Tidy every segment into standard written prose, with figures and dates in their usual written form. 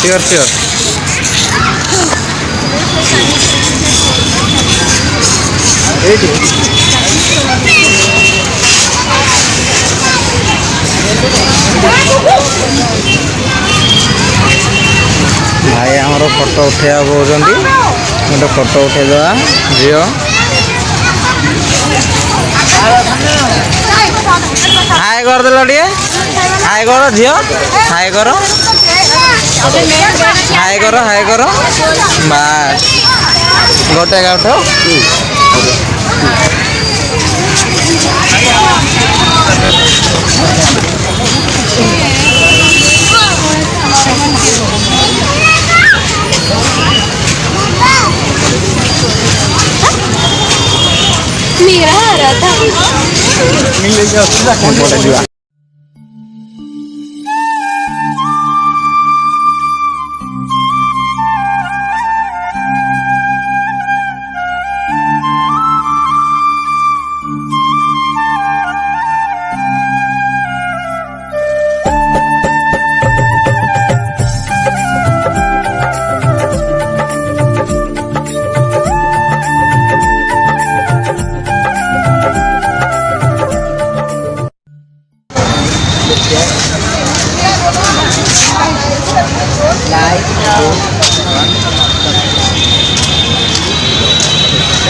Sure sure भाई आमर photo उठा कहते गोटे फोटो उठेदा झील हाय करदेल टे हाय कर झील हाय कर हाय कर हाय कर बस गोटे उठ मेरा आ रहा था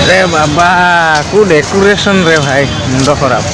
रे बाबा को डेकोरेशन रे भाई मुंड खराब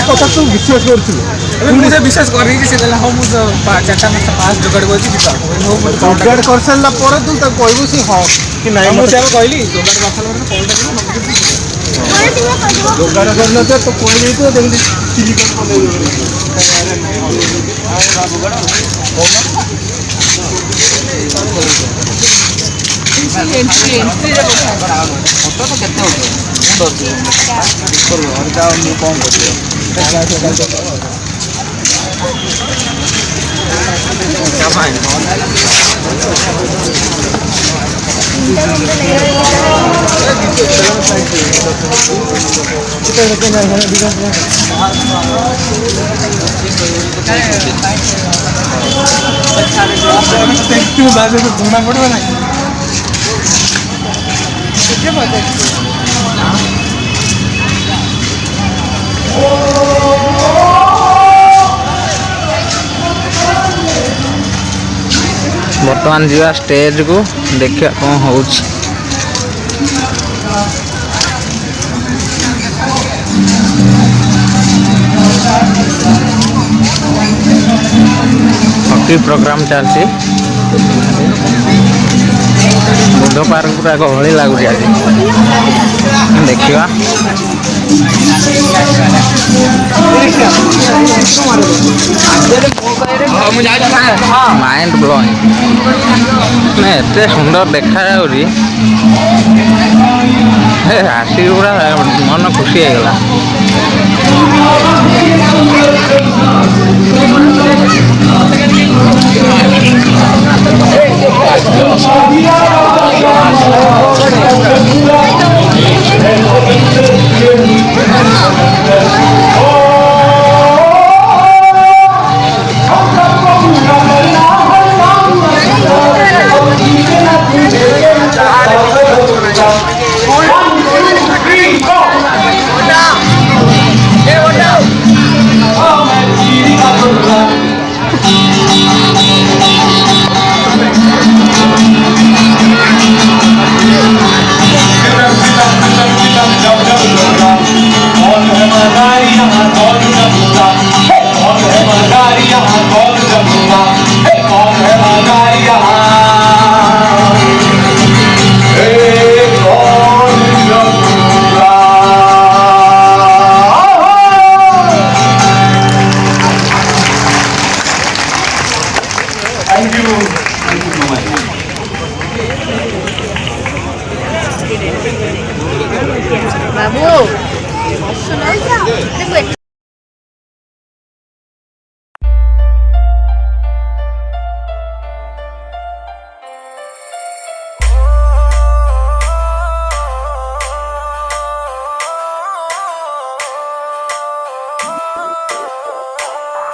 कथा तो विश्वास कर विश्वास कर हाँ मुझे चार्टा पास जोगाड़ जोगाड़ कर सारा पर तू कहबू सी हाँ कि ना मुझे कहली जोगाड़ कर जोगाड़ कर तो कह तो चिली घूमना पड़ेगा ना बर्तमान जीवा स्टेज को देखिए कौन हो हॉकी प्रोग्राम चलती बुध ପାର୍କ ପୁରା ଗହଳି ଲାଗୁଛି ଆଜି ଦେଖିବା ମାଇଣ୍ଡ ବ୍ଲୋଇଂ ମାନେ ଏତେ ସୁନ୍ଦର ଦେଖାଯାଉଛି ଆସିକି ପୁରା ମନ ଖୁସି ହେଇଗଲା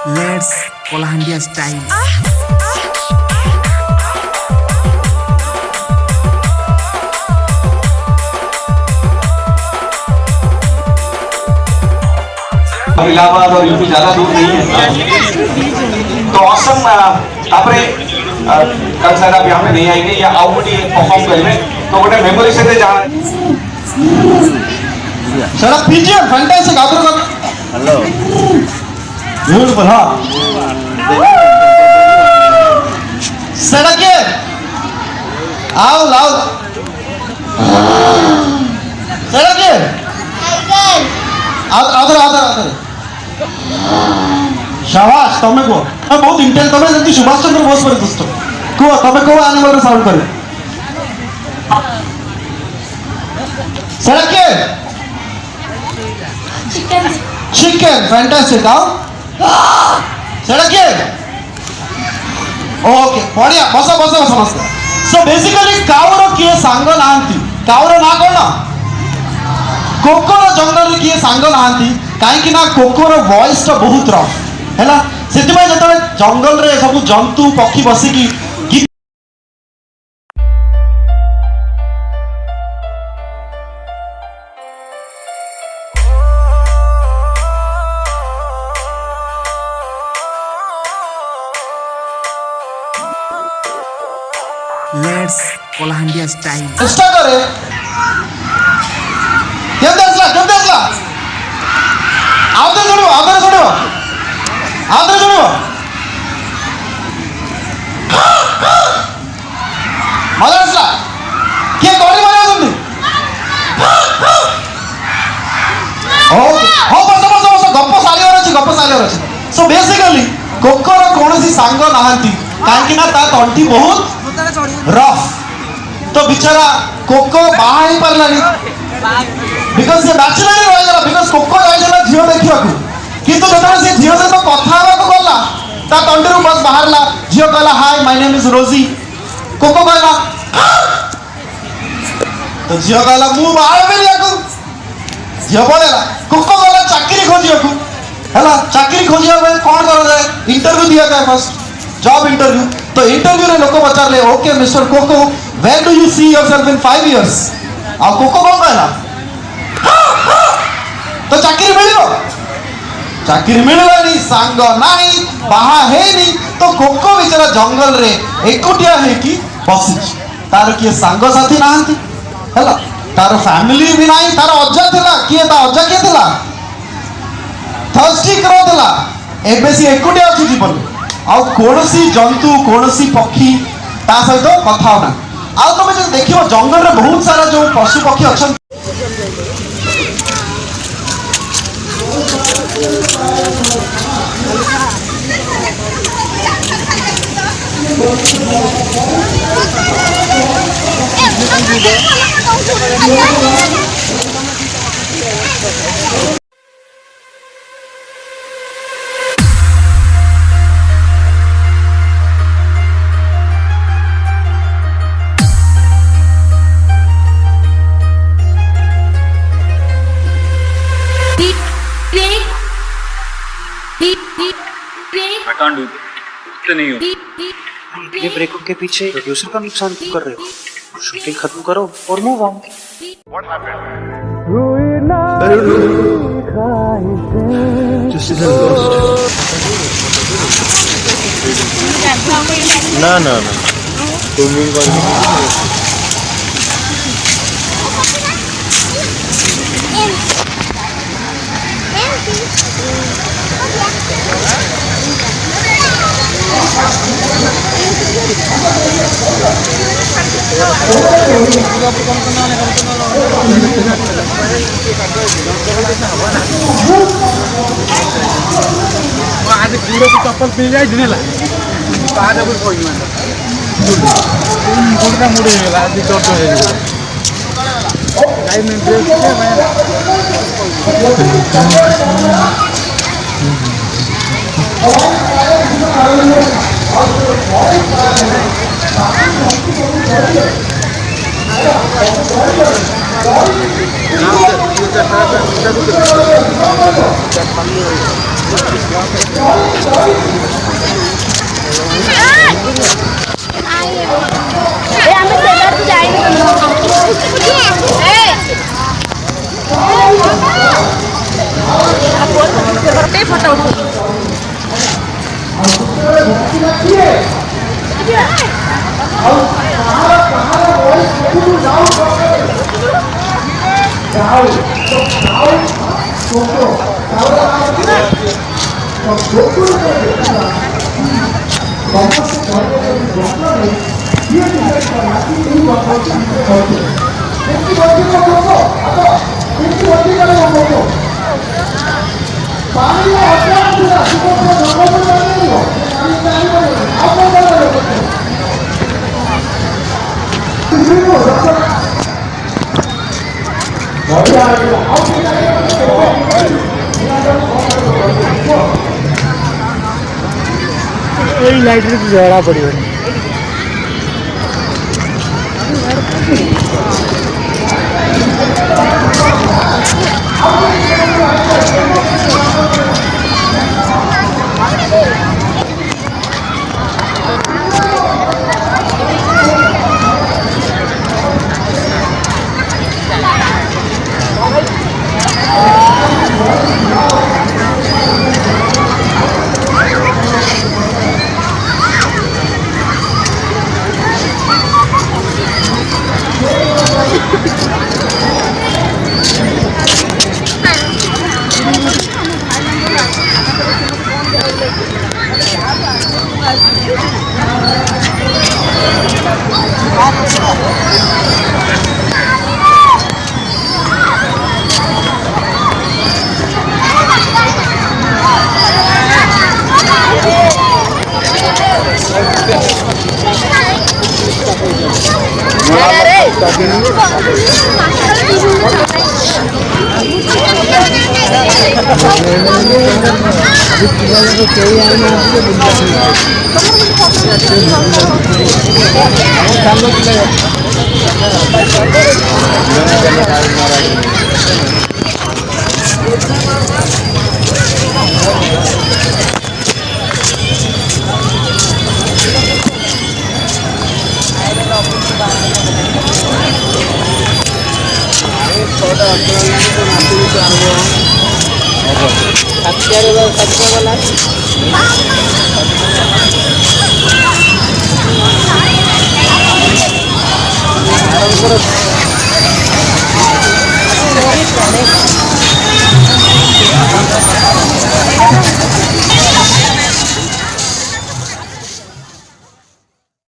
Let's Kolahandia style. इलाहाबाद और यूपी ज्यादा दूर नहीं है तो औसम तापरे कल सारा आप यहाँ पे नहीं आएंगे या आओ गोटे परफॉर्म करेंगे तो गोटे मेमोरी से जा सारा पीजिए फैंटास्टिक आदर कर हेलो ब्यूटीफुल हाँ सड़क के आओ लाओ सड़क के आदर आदर आदर शाबाश तमे को मैं बहुत इंटेल तमे जल्दी सुभाष चंद्र बोस पर दोस्तों को तमे को एनिमल साउंड करे सड़क के चिकन फैंटास्टिक आओ सड़क के ओके बढ़िया बस बस बस बस सो बेसिकली काउर किए सांग नांती काउर ना कोन कोकोर जंगल किए सांग नांती कहीं ना कोकोर वॉइस तो बहुत रफ है से जो जंगल रे सब जंतु पक्षी बसिकी Let's Kolahandia style. चेष्टा करे केमते असला आदर जोड़ो मजा असला के गड़ी मारे आसंती ओके हो बस गप्प सालिवर अछि सो बेसिकली कोकोर कोनसी सांग नाहंती काहे ना ता तंटी बहुत रफ तो बेचारा कोको बाहा ही परलानी बिकॉज़ से बैचलर रह गला बिकॉज़ कोको जाइला झियो देखिया को किंतु जतरा से झियो से तो कथा हवा को गला ता तंडरू बस बाहरला झियो कहला हाय माय नेम इज रोजी कोको कहला तो झियो कहला मु बाहर बेलिया को झियो बोलेला कोको कहला चाकरी खोजिया को हला चाकरी खोजिया में कोन कर जाए इंटरव्यू दिया जाए फर्स्ट जॉब इंटरव्यू तो इंटरव्यू रे लोक पचार ले okay mister Koko where do you see yourself in 5 years आ कोको कोन कहला तो चाकरी मिललानी सांग नाही बाहा है नी तो कोको बेचारा जंगल रे एकुटिया है कि बसी तार किए सांग साथी नाहंती हला तार फैमिली भी नाही तार अज्जा थिला किए ता अज्जा के थिला थर्स्टी करो थिला एबे सी एकुटिया अछि जीवन आ कोनसी जंतु कोनसी पक्षी ता सहित कथा होना आ तुम जो देखियो जंगल रे बहुत सारा जो पशु पक्षी अच्छा ये ब्रेकअप के पीछे प्रोड्यूसर का नुकसान क्यों कर रहे हो? शूटिंग खत्म करो और मूव ऑन। ना ना ना तुम भी आज पूरा को चप्पल पी जाए दिनेला आज अब कोई नहीं मुड़ा मुड़ी गेला आज चोट हो गई गाय में ब्रेक है फोटो लाइट जड़ा पड़ो